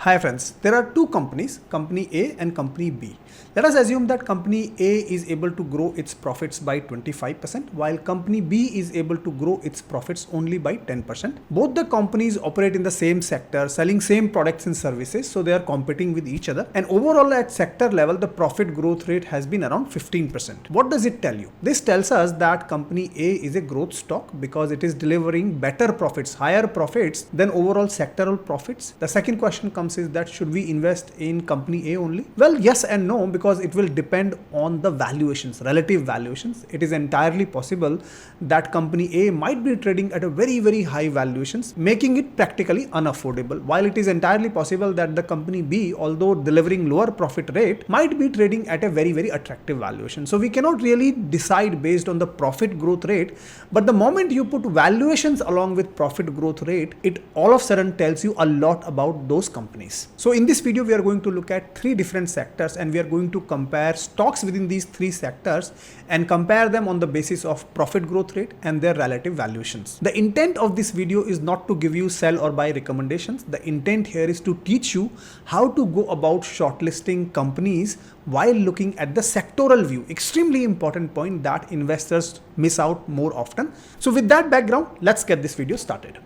Hi friends, there are two companies, company A and company B. Let us assume that company A is able to grow its profits by 25% while company B is able to grow its profits only by 10%. Both the companies operate in the same sector, selling same products and services, so they are competing with each other. And overall at sector level, the profit growth rate has been around 15%. What does it tell you? This tells us that company A is a growth stock because it is delivering better profits, higher profits than overall sectoral profits. The second question comes is that should we invest in company A only? Well, yes and no, because it will depend on the valuations, relative valuations. It is entirely possible that company A might be trading at a very high valuations, making it practically unaffordable, while it is entirely possible that the company B, although delivering lower profit rate, might be trading at a very attractive valuation. So we cannot really decide based on the profit growth rate, but the moment you put valuations along with profit growth rate, it all of a sudden tells you a lot about those companies. So in this video, we are going to look at three different sectors and we are going to compare stocks within these three sectors and compare them on the basis of profit growth rate and their relative valuations. The intent of this video is not to give you sell or buy recommendations. The intent here is to teach you how to go about shortlisting companies while looking at the sectoral view. Extremely important point that investors miss out more often. So with that background, let's get this video started.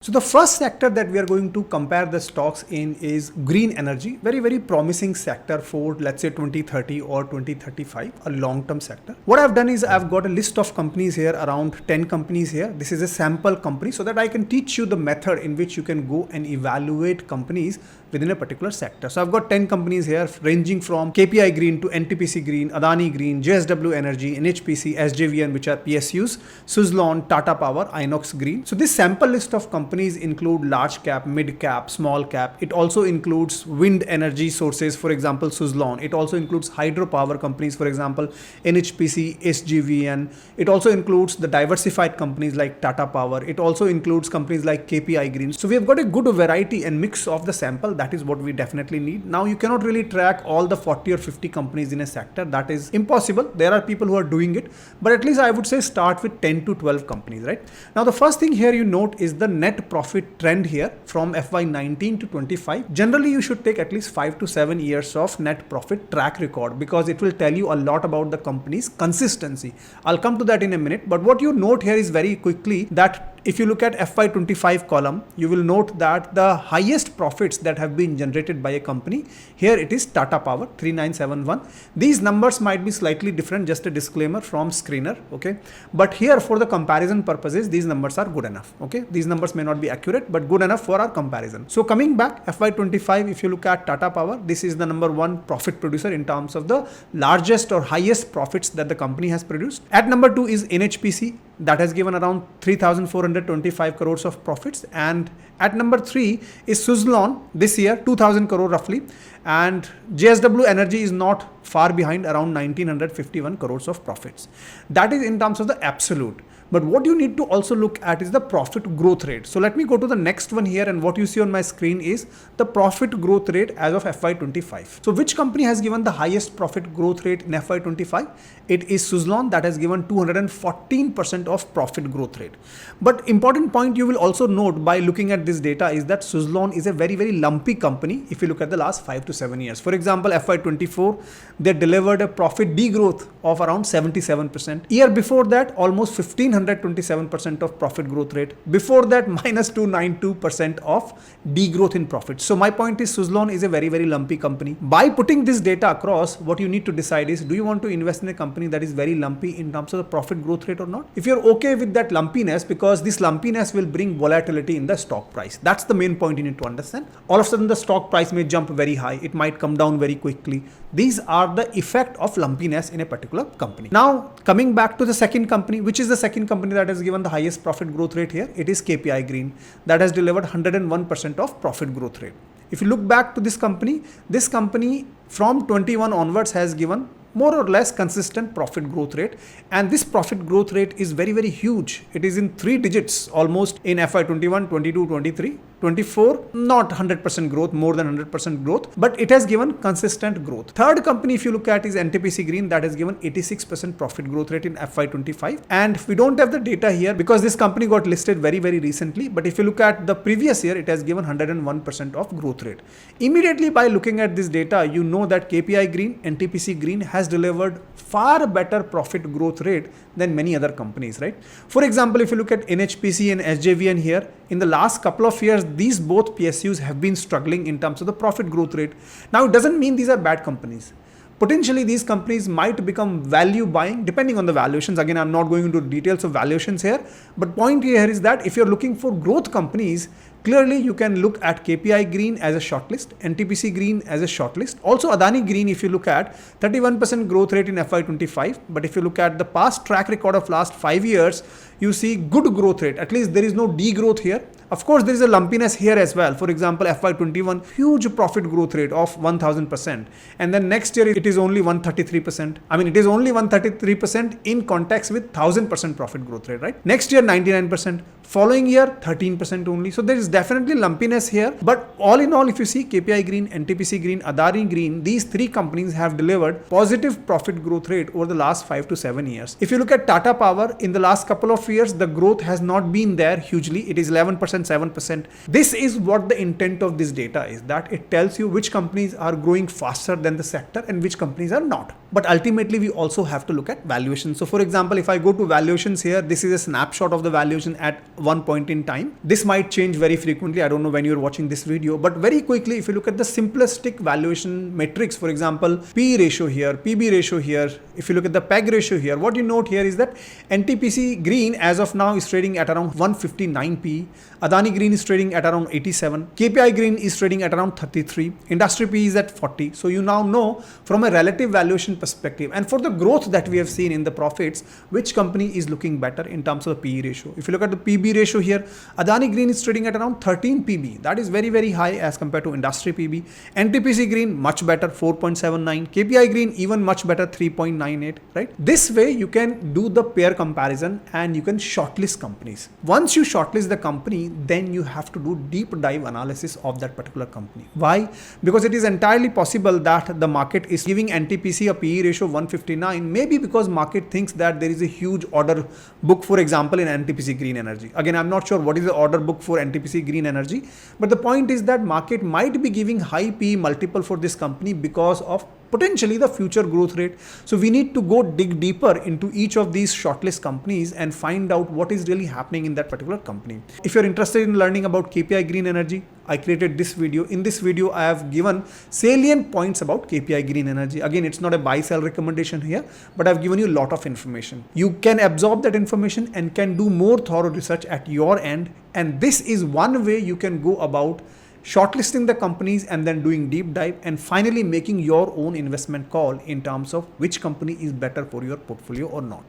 So the first sector that we are going to compare the stocks in is green energy. Very promising sector for, let's say, 2030 or 2035, a long-term sector. What I've done is I've got a list of companies here, around 10 companies here. This is a sample company so that I can teach you the method in which you can go and evaluate companies within a particular sector. So I've got 10 companies here ranging from KPI Green to NTPC Green, Adani Green, JSW Energy, NHPC, SJVN, which are PSUs, Suzlon, Tata Power, Inox Green. So this sample list of companies include large cap, mid cap, small cap. It also includes wind energy sources, for example, Suzlon. It also includes hydropower companies, for example, NHPC, SJVN. It also includes the diversified companies like Tata Power. It also includes companies like KPI Green. So we have got a good variety and mix of the sample. That is what we definitely need. Now you cannot really track all the 40 or 50 companies in a sector. That is impossible. There are people who are doing it, but at least I would say start with 10 to 12 companies, right? Now the first thing here you note is the net profit trend here from FY19 to 25. Generally, you should take at least 5 to 7 years of net profit track record because it will tell you a lot about the company's consistency. I'll come to that in a minute, but what you note here is very quickly that if you look at FY25 column, you will note that the highest profits that have been generated by a company, here it is Tata Power 3971. These numbers might be slightly different, just a disclaimer from screener, okay? But here for the comparison purposes, these numbers are good enough, okay? These numbers may not be accurate, but good enough for our comparison. So coming back, FY25, if you look at Tata Power, this is the number one profit producer in terms of the largest or highest profits that the company has produced. At number two is NHPC. That has given around 3,425 crores of profits. And at number 3 is Suzlon, this year 2,000 crore roughly. And JSW Energy is not far behind, around 1,951 crores of profits. That is in terms of the absolute. But what you need to also look at is the profit growth rate. So let me go to the next one here, and what you see on my screen is the profit growth rate as of FY25. So which company has given the highest profit growth rate in FY25? It is Suzlon, that has given 214% of profit growth rate. But important point you will also note by looking at this data is that Suzlon is a very lumpy company if you look at the last 5 to 7 years. For example, FY24, they delivered a profit degrowth of around 77%. Year before that, almost 1,527% of profit growth rate. Before that, minus 292% of degrowth in profit. So my point is Suzlon is a very lumpy company. By putting this data across, what you need to decide is, do you want to invest in a company that is very lumpy in terms of the profit growth rate or not? If you're okay with that lumpiness, because this lumpiness will bring volatility in the stock price. That's the main point you need to understand. All of a sudden, the stock price may jump very high. It might come down very quickly. These are the effect of lumpiness in a particular company. Now, coming back to the second company, which is the second company that has given the highest profit growth rate here, it is KPI Green, that has delivered 101% of profit growth rate. If you look back to this company from 21 onwards has given more or less consistent profit growth rate, and this profit growth rate is very huge. It is in 3 digits almost in FY21, 22, 23. 24, not 100% growth, more than 100% growth, but it has given consistent growth. Third company, if you look at, is NTPC Green, that has given 86% profit growth rate in FY25. And we don't have the data here because this company got listed very, very recently. But if you look at the previous year, it has given 101% of growth rate. Immediately by looking at this data, you know that KPI Green, NTPC Green has delivered far better profit growth rate than many other companies, right? For example, if you look at NHPC and SJVN here, in the last couple of years, these both PSUs have been struggling in terms of the profit growth rate. Now, it doesn't mean these are bad companies. Potentially, these companies might become value buying depending on the valuations. Again, I'm not going into details of valuations here, but point here is that if you're looking for growth companies, clearly you can look at KPI Green as a shortlist, NTPC Green as a shortlist. Also Adani Green, if you look at 31% growth rate in FY25, but if you look at the past track record of last 5 years, you see good growth rate. At least there is no degrowth here. Of course, there is a lumpiness here as well. For example, FY21, huge profit growth rate of 1000%. And then next year, it is only 133%. I mean, it is only 133% in context with 1000% profit growth rate, right? Next year, 99%. Following year, 13% only. So there is definitely lumpiness here. But all in all, if you see KPI Green, NTPC Green, Adani Green, these three companies have delivered positive profit growth rate over the last 5 to 7 years. If you look at Tata Power, in the last couple of years, the growth has not been there hugely. It is 11%, 7%. This is what the intent of this data is, that it tells you which companies are growing faster than the sector and which companies are not. But ultimately, we also have to look at valuation. So for example, if I go to valuations here, this is a snapshot of the valuation at one point in time. This might change very frequently. I don't know when you're watching this video, but very quickly, if you look at the simplistic valuation metrics, for example, PE ratio here, PB ratio here, if you look at the PEG ratio here, what you note here is that NTPC Green as of now is trading at around 159 PE. Adani Green is trading at around 87. KPI Green is trading at around 33. Industry PE is at 40. So you now know from a relative valuation perspective and for the growth that we have seen in the profits, which company is looking better in terms of the PE ratio. If you look at the PB ratio here, Adani Green is trading at around 13 PB. That is very, very high as compared to industry PB. NTPC Green, much better, 4.79. KPI Green, even much better, 3.98, right? This way, you can do the pair comparison and you can shortlist companies. Once you shortlist the company, then you have to do deep dive analysis of that particular company. Why? Because it is entirely possible that the market is giving NTPC a PE ratio of 159, maybe because market thinks that there is a huge order book, for example, in NTPC Green Energy. Again, I'm not sure what is the order book for NTPC Green Energy, but the point is that market might be giving high PE multiple for this company because of potentially the future growth rate. So we need to go dig deeper into each of these shortlist companies and find out what is really happening in that particular company. If you're interested in learning about KPI Green Energy, I created this video. In this video, I have given salient points about KPI Green Energy. Again, it's not a buy sell recommendation here, but I've given you a lot of information. You can absorb that information and can do more thorough research at your end. And this is one way you can go about shortlisting the companies and then doing deep dive and finally making your own investment call in terms of which company is better for your portfolio or not.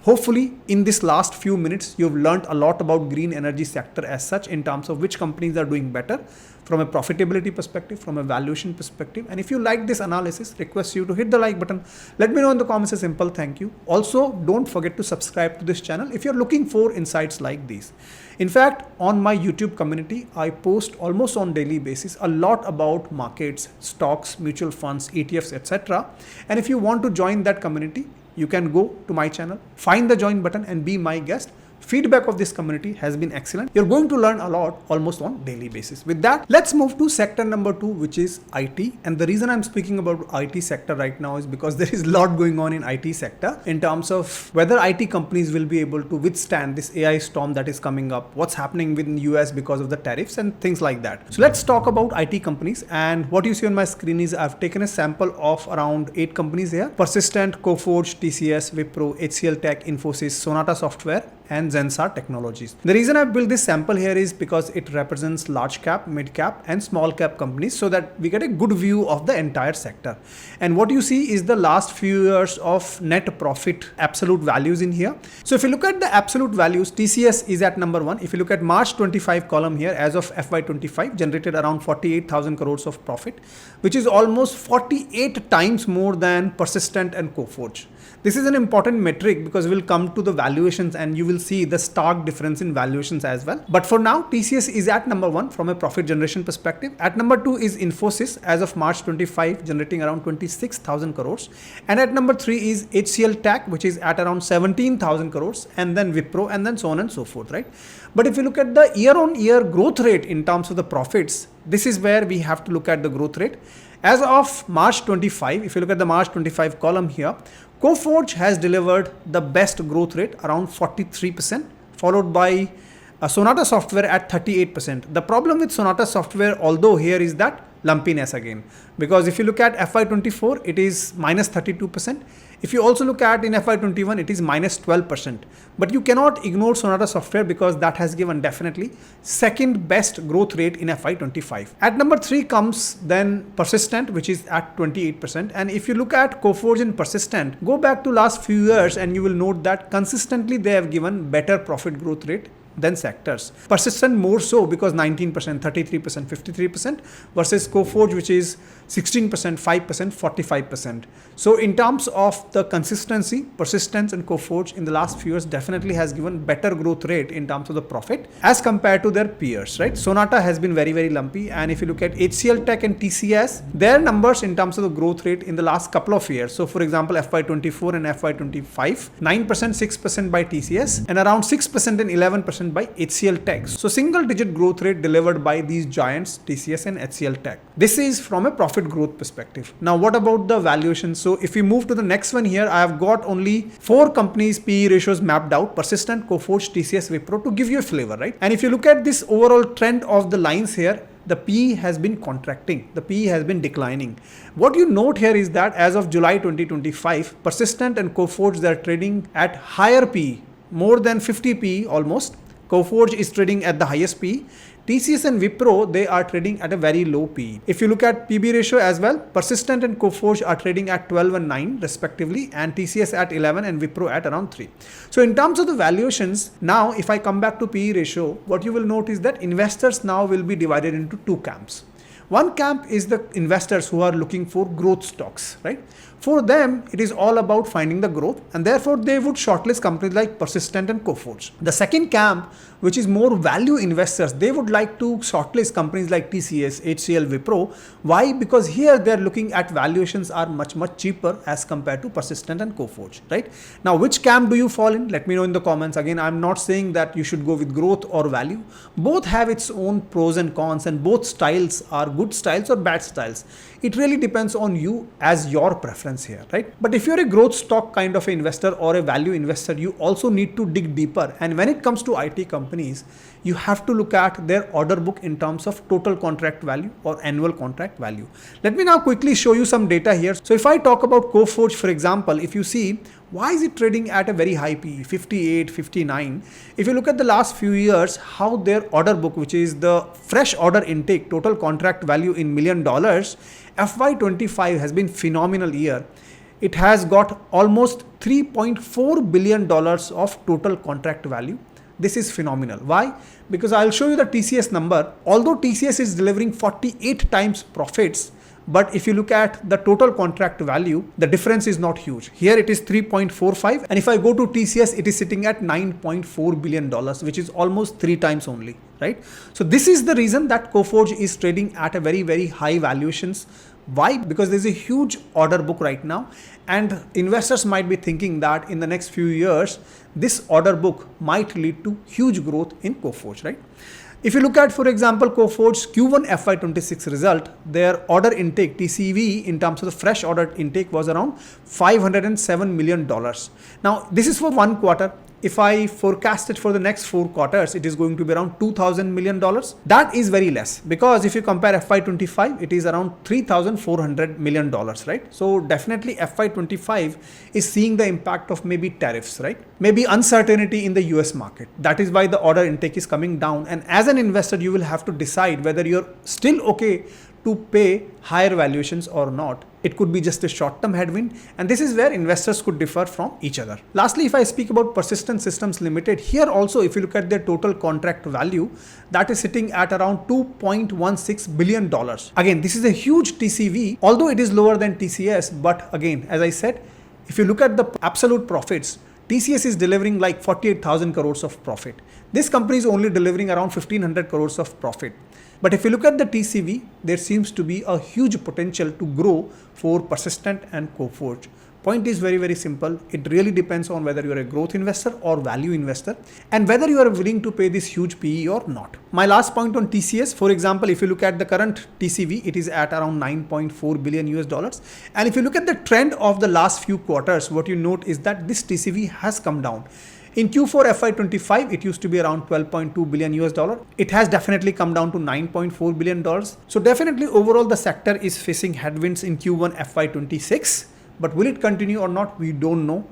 Hopefully, in this last few minutes, you've learned a lot about green energy sector as such in terms of which companies are doing better from a profitability perspective, from a valuation perspective. And if you like this analysis, request you to hit the like button. Let me know in the comments a simple thank you. Also, don't forget to subscribe to this channel if you're looking for insights like these. In fact, on my YouTube community, I post almost on daily basis a lot about markets, stocks, mutual funds, ETFs, etc. And if you want to join that community, you can go to my channel, find the join button and be my guest. Feedback of this community has been excellent. You're going to learn a lot almost on daily basis. With that, let's move to sector number 2, which is IT. And the reason I'm speaking about IT sector right now is because there is a lot going on in IT sector in terms of whether IT companies will be able to withstand this AI storm that is coming up, what's happening within US because of the tariffs and things like that. So let's talk about IT companies. And what you see on my screen is I've taken a sample of around 8 companies here: Persistent, Coforge, TCS, Wipro, HCL Tech, Infosys, Sonata Software, and Zensar Technologies. The reason I built this sample here is because it represents large cap, mid cap and small cap companies so that we get a good view of the entire sector. And what you see is the last few years of net profit absolute values in here. So if you look at the absolute values, TCS is at number 1. If you look at March 25 column here, as of FY25, generated around 48,000 crores of profit, which is almost 48 times more than Persistent and Coforge. This is an important metric because we'll come to the valuations and you will see the stark difference in valuations as well. But for now, TCS is at number 1 from a profit generation perspective. At number 2 is Infosys as of March 25, generating around 26,000 crores. And at number 3 is HCL Tech, which is at around 17,000 crores, and then Wipro, and then so on and so forth, right? But if you look at the year-on-year growth rate in terms of the profits, this is where we have to look at the growth rate. As of March 25, if you look at the March 25 column here, Coforge has delivered the best growth rate around 43%, followed by Sonata Software at 38%. The problem with Sonata Software, although here, is that lumpiness again, because if you look at FY24, it is minus 32%. If you also look at in FY21, it is minus 12%. But you cannot ignore Sonata Software because that has given definitely second best growth rate in FY25. At number 3 comes then Persistent, which is at 28%. And if you look at Coforge and Persistent, go back to last few years and you will note that consistently they have given better profit growth rate than sectors. Persistent more so because 19%, 33%, 53% versus Coforge, which is 16%, 5%, 45%. So in terms of the consistency, Persistence and Coforge in the last few years definitely has given better growth rate in terms of the profit as compared to their peers, right? Sonata has been very, very lumpy. And if you look at HCL Tech and TCS, their numbers in terms of the growth rate in the last couple of years. So for example, FY24 and FY25, 9%, 6% by TCS and around 6% and 11% by HCL Tech. So single digit growth rate delivered by these giants, TCS and HCL Tech. This is from a profit growth perspective. Now, what about the valuation? So if we move to the next one here, I have got only 4 companies PE ratios mapped out: Persistent, Coforge, TCS, Wipro, to give you a flavor, right? And if you look at this overall trend of the lines here, the PE has been contracting, the PE has been declining. What you note here is that as of July 2025, Persistent and Coforge, they are trading at higher PE, more than 50 PE almost. Coforge is trading at the highest PE. TCS and Wipro, they are trading at a very low PE. If you look at PB ratio as well, Persistent and Coforge are trading at 12 and 9 respectively, and TCS at 11 and Wipro at around 3. So in terms of the valuations, now if I come back to PE ratio, what you will note is that investors now will be divided into 2 camps. One camp is the investors who are looking for growth stocks, right? For them, it is all about finding the growth, and therefore they would shortlist companies like Persistent and Coforge. The second camp, which is more value investors, they would like to shortlist companies like TCS, HCL, Wipro. Why? Because here they are looking at valuations are much, much cheaper as compared to Persistent and Coforge, right? Now, which camp do you fall in? Let me know in the comments. Again, I'm not saying that you should go with growth or value. Both have its own pros and cons, and both styles are good styles or bad styles. It really depends on you as your preference here, right? But if you're a growth stock kind of investor or a value investor, you also need to dig deeper. And when it comes to IT companies, you have to look at their order book in terms of total contract value or annual contract value. Let me now quickly show you some data here. So if I talk about Coforge, for example, if you see, why is it trading at a very high PE, 58, 59? If you look at the last few years, how their order book, which is the fresh order intake, total contract value in $1 million, FY25 has been phenomenal year. It has got almost $3.4 billion of total contract value. This is phenomenal. Why? Because I'll show you the TCS number. Although TCS is delivering 48 times profits, but if you look at the total contract value, the difference is not huge. Here it is 3.45, and if I go to TCS, it is sitting at $9.4 billion, which is almost 3 times only, right? So this is the reason that Coforge is trading at a very, very high valuations. Why? Because there's a huge order book right now, and investors might be thinking that in the next few years, this order book might lead to huge growth in Coforge, right? If you look at, for example, Coforge's Q1 FY26 result, their order intake, TCV, in terms of the fresh order intake was around $507 million. Now, this is for 1 quarter. If I forecast it for the next 4 quarters, it is going to be around $2,000 million. That is very less, because if you compare FY25, it is around $3,400 million, right? So definitely FY25 is seeing the impact of maybe tariffs, right? Maybe uncertainty in the US market. That is why the order intake is coming down. And as an investor, you will have to decide whether you're still okay to pay higher valuations or not. It could be just a short-term headwind, and this is where investors could differ from each other. Lastly, if I speak about Persistent Systems Limited, here also if you look at their total contract value, that is sitting at around $2.16 billion. Again, this is a huge TCV, although it is lower than TCS, but again, as I said, If you look at the absolute profits, TCS is delivering like 48,000 crores of profit. This company is only delivering around 1500 crores of profit. But if you look at the TCV, there seems to be a huge potential to grow for Persistent and Coforge. Point is very, very simple. It really depends on whether you're a growth investor or value investor and whether you are willing to pay this huge PE or not. My last point on TCS, for example, if you look at the current TCV, it is at around 9.4 billion US dollars. And if you look at the trend of the last few quarters, what you note is that this TCV has come down. In Q4 FY25, it used to be around 12.2 billion US dollar. It has definitely come down to 9.4 billion dollars. So definitely overall the sector is facing headwinds in Q1 FY26. But will it continue or not? We don't know.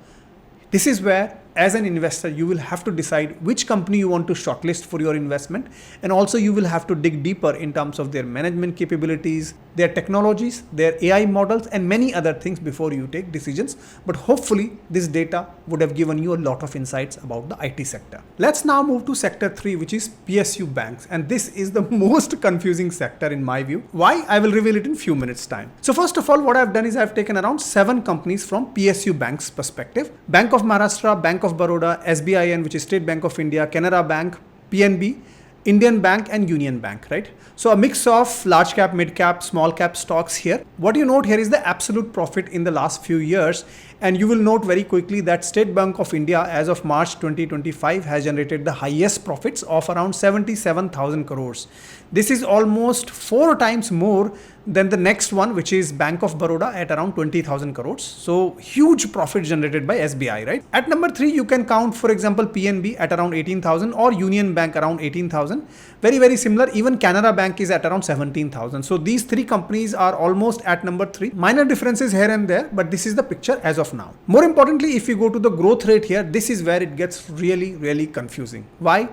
This is where, as an investor, you will have to decide which company you want to shortlist for your investment. And also you will have to dig deeper in terms of their management capabilities, their technologies, their AI models, and many other things before you take decisions. But hopefully this data would have given you a lot of insights about the IT sector. Let's now move to sector 3, which is PSU banks. And this is the most confusing sector in my view. Why? I will reveal it in few minutes time. So first of all, what I've done is I've taken around 7 companies from PSU banks perspective. Bank of Maharashtra, Bank of Baroda, SBI, which is State Bank of India, Canara Bank, PNB, Indian Bank and Union Bank, right? So a mix of large cap, mid cap, small cap stocks here. What you note here is the absolute profit in the last few years. And you will note very quickly that State Bank of India as of March 2025 has generated the highest profits of around 77,000 crores. This is almost 4 times more than the next one, which is Bank of Baroda at around 20,000 crores. So huge profit generated by SBI, right? At number 3, you can count, for example, PNB at around 18,000 or Union Bank around 18,000. Very, very similar. Even Canara Bank is at around 17,000. So these 3 companies are almost at number 3. Minor differences here and there, but this is the picture as of now. More importantly, if you go to the growth rate here, this is where it gets really, really confusing. Why?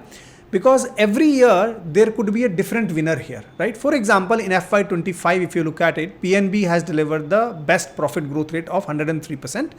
Because every year there could be a different winner here, right? For example, in FY25, if you look at it, PNB has delivered the best profit growth rate of 103%.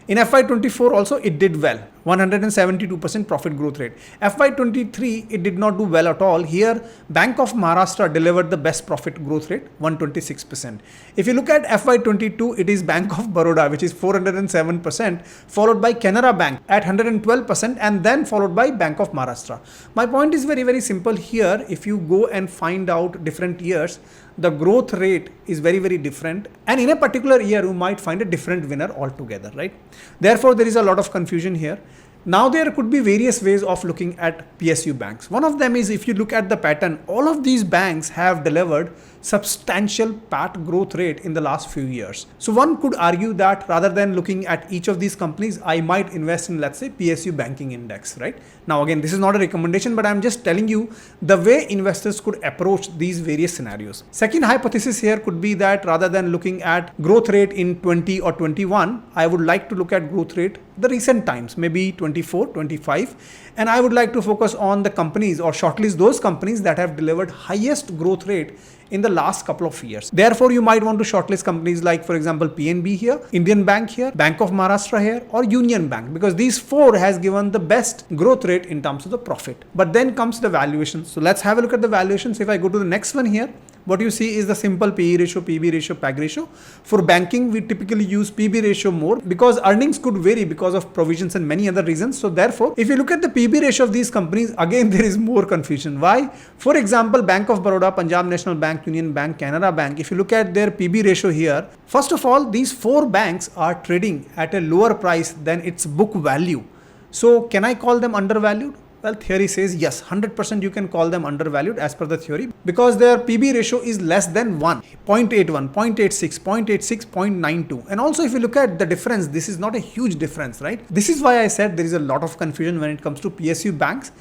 In FY24 also it did well, 172% profit growth rate. FY23 it did not do well at all. Here Bank of Maharashtra delivered the best profit growth rate, 126%. If you look at FY22, it is Bank of Baroda, which is 407%, followed by Canara Bank at 112%, and then followed by Bank of Maharashtra. My point is very, very simple here. If you go and find out different years, the growth rate is very, very different. And in a particular year, you might find a different winner altogether, right? Therefore, there is a lot of confusion here. Now, there could be various ways of looking at PSU banks. One of them is if you look at the pattern, all of these banks have delivered substantial PAT growth rate in the last few years. So one could argue that rather than looking at each of these companies, I might invest in, let's say, PSU banking index, right? Now, again, this is not a recommendation, but I'm just telling you the way investors could approach these various scenarios. Second hypothesis here could be that rather than looking at growth rate in 20 or 21, I would like to look at growth rate the recent times, maybe 24, 25. And I would like to focus on the companies or shortlist those companies that have delivered highest growth rate in the last couple of years. Therefore, you might want to shortlist companies like, for example, PNB here, Indian Bank here, Bank of Maharashtra here, or Union Bank, because these 4 has given the best growth rate in terms of the profit. But then comes the valuation. So let's have a look at the valuations. If I go to the next one here, what you see is the simple PE ratio, PB ratio, PAG ratio. For banking, we typically use PB ratio more because earnings could vary because of provisions and many other reasons. So therefore, if you look at the PB ratio of these companies, again, there is more confusion. Why? For example, Bank of Baroda, Punjab National Bank, Union Bank, Canara Bank, if you look at their PB ratio here, first of all, these 4 banks are trading at a lower price than its book value. So can I call them undervalued? Well, theory says yes, 100% you can call them undervalued as per the theory because their PB ratio is less than 1, 0.81, 0.86, 0.86, 0.92. And also if you look at the difference, this is not a huge difference, right? This is why I said there is a lot of confusion when it comes to PSU banks.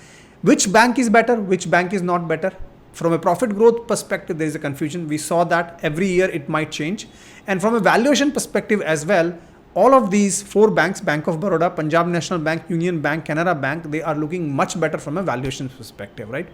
Which bank is better? Which bank is not better? From a profit growth perspective, there is a confusion. We saw that every year it might change. And from a valuation perspective as well, all of these 4 banks, Bank of Baroda, Punjab National Bank, Union Bank, Canara Bank, they are looking much better from a valuation perspective, right?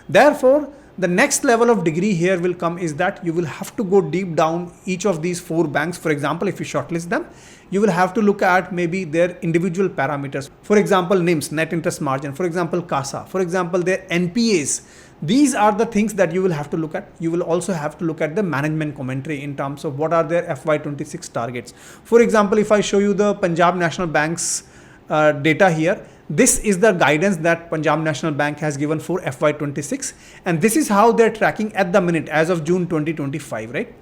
Therefore, the next level of degree here will come is that you will have to go deep down each of these 4 banks. For example, if you shortlist them, you will have to look at maybe their individual parameters. For example, NIMs, net interest margin. For example, CASA. For example, their NPAs. These are the things that you will have to look at. You will also have to look at the management commentary in terms of what are their FY26 targets. For example, if I show you the Punjab National Bank's data here, this is the guidance that Punjab National Bank has given for FY26, and this is how they're tracking at the minute as of June 2025, right?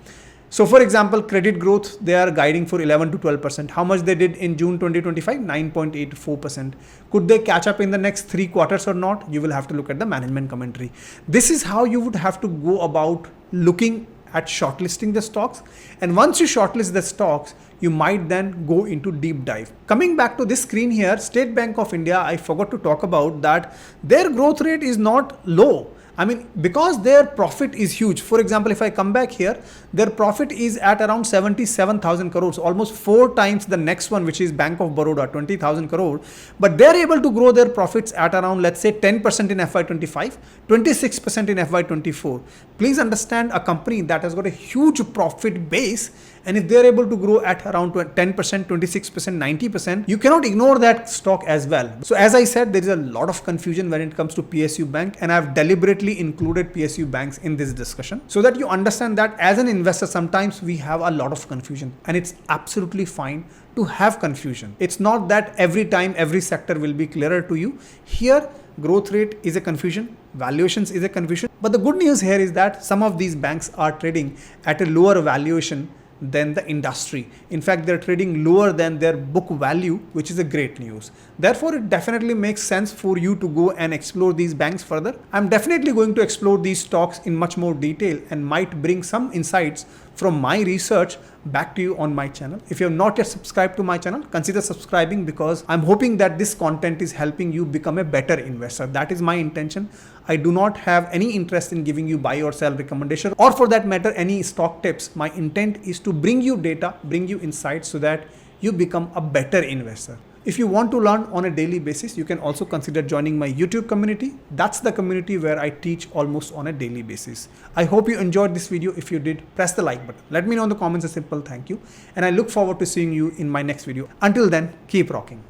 So for example, credit growth, they are guiding for 11 to 12%. How much they did in June 2025? 9.84%. Could they catch up in the next 3 quarters or not? You will have to look at the management commentary. This is how you would have to go about looking at shortlisting the stocks. And once you shortlist the stocks, you might then go into deep dive. Coming back to this screen here, State Bank of India, I forgot to talk about that their growth rate is not low. I mean, because their profit is huge. For example, if I come back here, their profit is at around 77,000 crores, almost 4 times the next one, which is Bank of Baroda, 20,000 crore. But they're able to grow their profits at around, let's say, 10% in FY25, 26% in FY24. Please understand, a company that has got a huge profit base, and if they're able to grow at around 10%, 26%, 90%, you cannot ignore that stock as well. So as I said, there is a lot of confusion when it comes to PSU Bank, and I've deliberately included PSU banks in this discussion so that you understand that as an investor, sometimes we have a lot of confusion, and it's absolutely fine to have confusion. It's not that every time every sector will be clearer to you. Here, growth rate is a confusion, valuations is a confusion. But the good news here is that some of these banks are trading at a lower valuation than the industry. In fact, they're trading lower than their book value, which is a great news. Therefore, it definitely makes sense for you to go and explore these banks further. I'm definitely going to explore these stocks in much more detail and might bring some insights from my research back to you on my channel. If you have not yet subscribed to my channel, consider subscribing, because I'm hoping that this content is helping you become a better investor. That is my intention. I do not have any interest in giving you buy or sell recommendation, or for that matter, any stock tips. My intent is to bring you data, bring you insights so that you become a better investor. If you want to learn on a daily basis, you can also consider joining my YouTube community. That's the community where I teach almost on a daily basis. I hope you enjoyed this video. If you did, press the like button. Let me know in the comments a simple thank you. And I look forward to seeing you in my next video. Until then, keep rocking.